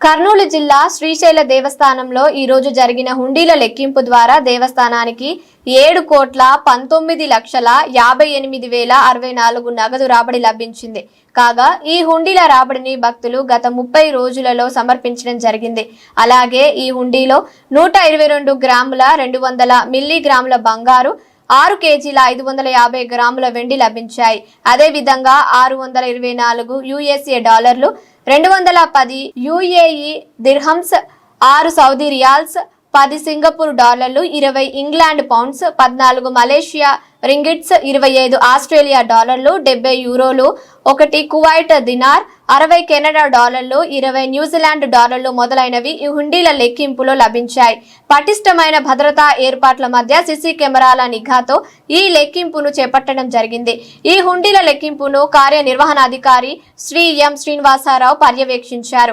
కర్నూలు జిల్లా శ్రీశైల దేవస్థానంలో ఈ రోజు జరిగిన హుండీల లెక్కింపు ద్వారా దేవస్థానానికి 7,19,58,064 నగదు రాబడి లభించింది. కాగా ఈ హుండీల రాబడిని భక్తులు గత 30 రోజులలో సమర్పించడం జరిగింది. అలాగే ఈ హుండీలో 122 గ్రాముల 200 మిల్లీగ్రాముల బంగారు, 6 కేజీల 550 గ్రాముల వెండి లభించాయి. అదే విధంగా 624 యుఎస్ఏ డాలర్లు, 210 UAE dirhams, 6 Saudi riyals, 10 Singapore డాలర్లు, 20 England pounds, 14 Malaysia ringgits, 25 Australia డాలర్లు, 70 యూరోలు, 1 కువైట్ దినార్, 60 కెనడా డాలర్లు, 20 న్యూజిలాండ్ డాలర్లు మొదలైనవి ఈ హుండీల లెక్కింపులో లభించాయి. పటిష్టమైన భద్రతా ఏర్పాట్ల మధ్య సీసీ కెమెరాల నిఘాతో ఈ లెక్కింపును చేపట్టడం జరిగింది. ఈ హుండీల లెక్కింపును కార్యనిర్వహణాధికారి శ్రీ ఎం శ్రీనివాసరావు పర్యవేక్షించారు.